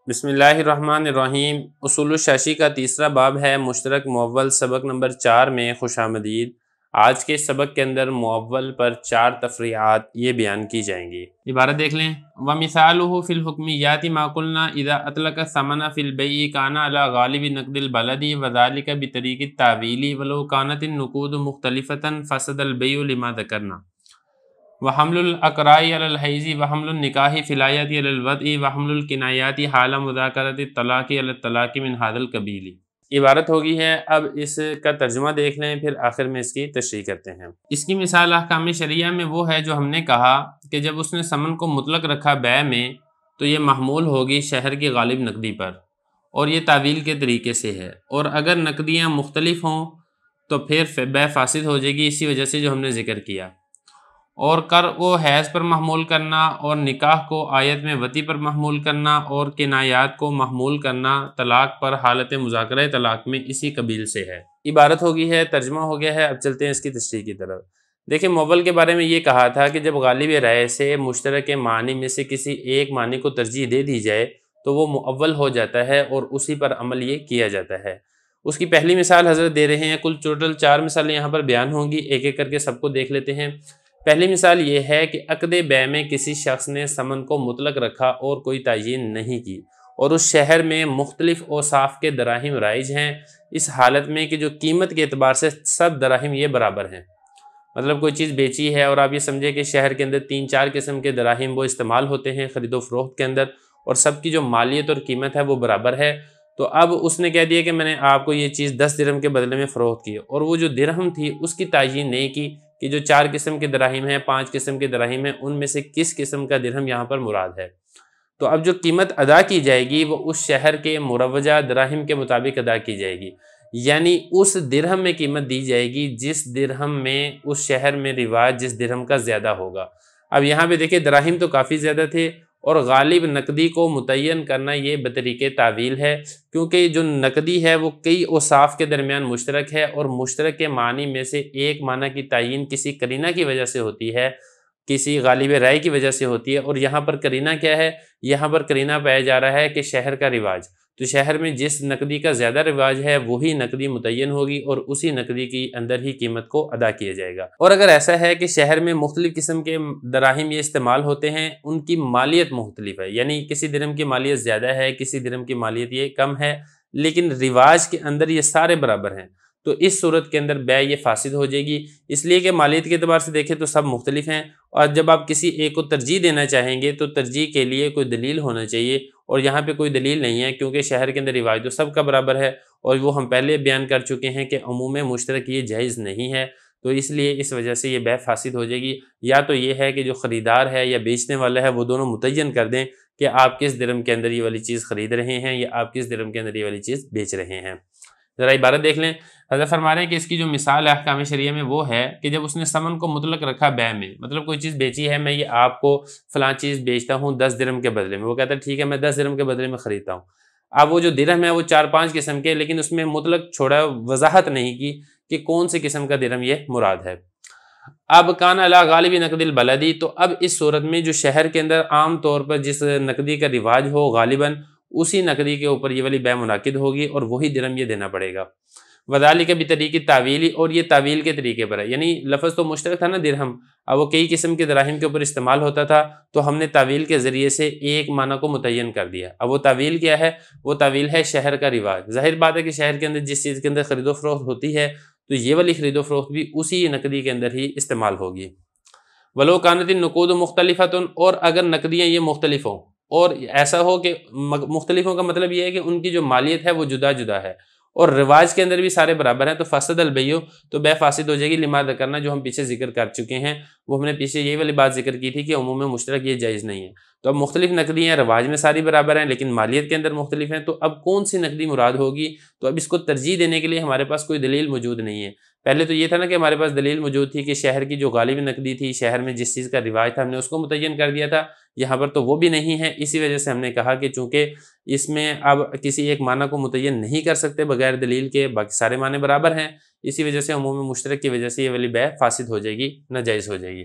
بسم اللہ الرحمن الرحیم۔ اصول الشاشی کا تیسرا باب ہے مشترک مؤول۔ سبق نمبر 4 میں خوش آمدید۔ آج کے سبق کے اندر مؤول پر 4 تفریعات یہ بیان کی جائیں گی۔ عبارت دیکھ لیں۔ وَمِثَالُهُ فِي الْحُكْمِيَّاتِ مَا قُلْنَا إِذَا أَطْلَقَ الثَّمَنَ فِي الْبَيْعِ كَانَ عَلَى غَالِبِ نَقْدِ الْبَلَدِ وَذَلِكَ بِطَرِيقِ التَّأْوِيلِ وَلَوْ كَانَتِ النُّقُودُ مُخْتَلِفَةً فَسَدَ الْبَيْعُ لِمَا ذَكَرْنَا وحمل الأقراء على الحيز وحمل النكاح في الآيات على الوضع وحمل الكنايات حال مذاکرة الطلاق على الطلاق من هذا القبيل۔ عبارت ہوگی ہے، اب اس کا ترجمہ دیکھ لیں، پھر آخر میں اس کی تشریح کرتے ہیں۔ اس کی مثال احکام شرعیہ میں وہ ہے جو ہم نے کہا کہ جب اس نے ثمن کو مطلق رکھا بیع میں تو یہ محمول ہوگی شہر کی غالب نقدی پر، اور یہ تعویل کے طریقے سے ہے، اور اگر نقدیاں مختلف ہوں تو پھر بیع فاسد ہو جائے گی، اسی وجہ سے جو ہم نے ذکر کیا۔ اور کو حیض پر محمول کرنا، اور نکاح کو آیت میں وطی پر محمول کرنا، اور کنایات کو محمول کرنا طلاق پر حالت مذاکرہ طلاق میں اسی قبیل سے ہے۔ عبارت ہوگی ہے، ترجمہ ہو گیا ہے، اب چلتے ہیں اس کی تشریح کی طرف۔ دیکھیں، مؤول کے بارے میں یہ کہا تھا کہ جب غالب رائے سے مشترک معنی میں سے کسی ایک معنی کو ترجیح دے دی جائے تو وہ مؤول ہو جاتا ہے اور اسی پر عمل یہ کیا جاتا ہے۔ اس کی پہلی مثال حضرت دے رہے ہیں، کل ٹوٹل 4 مثالیں یہاں پر بیان ہوں گی، ایک ایک کر کے سب کو دیکھ لیتے ہیں۔ پہلی مثال یہ ہے کہ عقد بیع میں کسی شخص نے ثمن کو مطلق رکھا اور کوئی تعیین نہیں کی، اور اس شہر میں مختلف اوصاف کے دراہم رائج ہیں، اس حالت میں کہ جو قیمت کے اعتبار سے سب دراہم یہ برابر ہیں۔ مطلب کوئی چیز بیچی ہے اور آپ یہ سمجھے کہ شہر کے اندر 3-4 قسم کے دراہم وہ استعمال ہوتے ہیں خرید و فروخت کے اندر، اور سب کی جو مالیت اور قیمت ہے وہ برابر ہے۔ تو اب اس نے کہہ دیا کہ میں نے آپ کو یہ چیز 10 درہم کے بدلے میں فروخت کی، اور وہ جو درہم تھی اس کی تعیین نہیں کی کہ جو 4 قسم کے دراہم ہیں، 5 قسم کے دراہم ہیں، ان میں سے کس قسم کا درہم یہاں پر مراد ہے۔ تو اب جو قیمت ادا کی جائے گی وہ اس شہر کے مروجہ دراہم کے مطابق ادا کی جائے گی، یعنی اس درہم میں قیمت دی جائے گی جس درہم میں اس شہر میں رواج جس درہم کا زیادہ ہوگا۔ اب یہاں پہ دیکھیں، دراہم تو کافی زیادہ تھے، اور غالب نقدی کو متعین کرنا یہ بطریق تعویل ہے، کیونکہ جو نقدی ہے وہ کئی اوصاف کے درمیان مشترک ہے، اور مشترک کے معنی میں سے ایک معنی کی تعیین کسی قرینہ کی وجہ سے ہوتی ہے، کسی غالب رائے کی وجہ سے ہوتی ہے، اور یہاں پر قرینہ کیا ہے؟ یہاں پر قرینہ پایا جا رہا ہے کہ شہر کا رواج، تو شہر میں جس نقدی کا زیادہ رواج ہے وہی نقدی متعین ہوگی، اور اسی نقدی کی اندر ہی قیمت کو ادا کیا جائے گا۔ اور اگر ایسا ہے کہ شہر میں مختلف قسم کے دراہم یہ استعمال ہوتے ہیں، ان کی مالیت مختلف ہے، یعنی کسی درہم کی مالیت زیادہ ہے، کسی درہم کی مالیت یہ کم ہے، لیکن رواج کے اندر یہ سارے برابر ہیں، تو اس صورت کے اندر بیع یہ فاسد ہو جائے گی، اس لیے کہ مالیت کے اعتبار سے دیکھیں تو سب مختلف ہیں، اور جب آپ کسی ایک کو ترجیح دینا چاہیں گے تو ترجیح کے لیے کوئی دلیل ہونا چاہیے، اور یہاں پہ کوئی دلیل نہیں ہے، کیونکہ شہر کے اندر رواج تو سب کا برابر ہے، اور وہ ہم پہلے بیان کر چکے ہیں کہ عموم مشترک یہ جائز نہیں ہے، تو اس لیے اس وجہ سے یہ بیع فاسد ہو جائے گی۔ یا تو یہ ہے کہ جو خریدار ہے یا بیچنے والا ہے وہ دونوں متعین کر دیں کہ آپ کس درہم کے اندر یہ والی چیز خرید رہے ہیں یا آپ کس درہم کے اندر یہ والی چیز بیچ رہے ہیں۔ ذرا عبارت دیکھ لیں۔ حضرت فرما رہے ہیں کہ اس کی جو مثال ہے احکام شرعیہ میں وہ ہے کہ جب اس نے ثمن کو مطلق رکھا بیع میں، مطلب کوئی چیز بیچی ہے، میں یہ آپ کو فلاں چیز بیچتا ہوں 10 درہم کے بدلے میں، وہ کہتا ہے ٹھیک ہے میں 10 درہم کے بدلے میں خریدتا ہوں۔ اب وہ جو درہم ہے وہ 4-5 قسم کے، لیکن اس میں مطلق چھوڑا، وضاحت نہیں کی کہ کون سی قسم کا درہم یہ مراد ہے۔ اب کان علی غالب نقد البلدی، تو اب اس صورت میں جو شہر کے اندر عام طور پر جس نقدی کا رواج ہو غالباً اسی نقدی کے اوپر یہ والی بیع منعقد ہوگی، اور وہی درہم یہ دینا پڑے گا۔ وذالک بطریق تعویلی، اور یہ تعویل کے طریقے پر ہے، یعنی لفظ تو مشترک تھا نا درہم، اب وہ کئی قسم کے دراہم کے اوپر استعمال ہوتا تھا، تو ہم نے تعویل کے ذریعے سے ایک معنی کو متعین کر دیا۔ اب وہ تعویل کیا ہے؟ وہ تعویل ہے شہر کا رواج۔ ظاہر بات ہے کہ شہر کے اندر جس چیز کے اندر خرید و فروخت ہوتی ہے تو یہ والی خرید و فروخت بھی اسی نقدی کے اندر ہی استعمال ہوگی۔ ولو کانت النقود مختلفۃ، اور اگر نقدیاں یہ مختلف ہوں، اور ایسا ہو کہ مختلف ہوں کا مطلب یہ ہے کہ ان کی جو مالیت ہے وہ جدا جدا ہے، اور رواج کے اندر بھی سارے برابر ہیں، تو فسد البیع، تو بیع فاسد ہو جائے گی، لما ذکرنا، جو ہم پیچھے ذکر کر چکے ہیں، وہ ہم نے پیچھے یہی والی بات ذکر کی تھی کہ عموم مشترک یہ جائز نہیں ہے۔ تو اب مختلف نقدی ہیں، رواج میں ساری برابر ہیں، لیکن مالیت کے اندر مختلف ہیں، تو اب کون سی نقدی مراد ہوگی؟ تو اب اس کو ترجیح دینے کے لیے ہمارے پاس کوئی دلیل موجود نہیں ہے۔ پہلے تو یہ تھا نا کہ ہمارے پاس دلیل موجود تھی کہ شہر کی جو غالب نقدی تھی، شہر میں جس چیز کا رواج تھا ہم نے اس کو متعین کر دیا تھا، یہاں پر تو وہ بھی نہیں ہے، اسی وجہ سے ہم نے کہا کہ چونکہ اس میں اب کسی ایک معنی کو متعین نہیں کر سکتے بغیر دلیل کے، باقی سارے معنی برابر ہیں، اسی وجہ سے عموم مشترک کی وجہ سے یہ والی بیع فاسد ہو جائے گی، ناجائز ہو جائے گی۔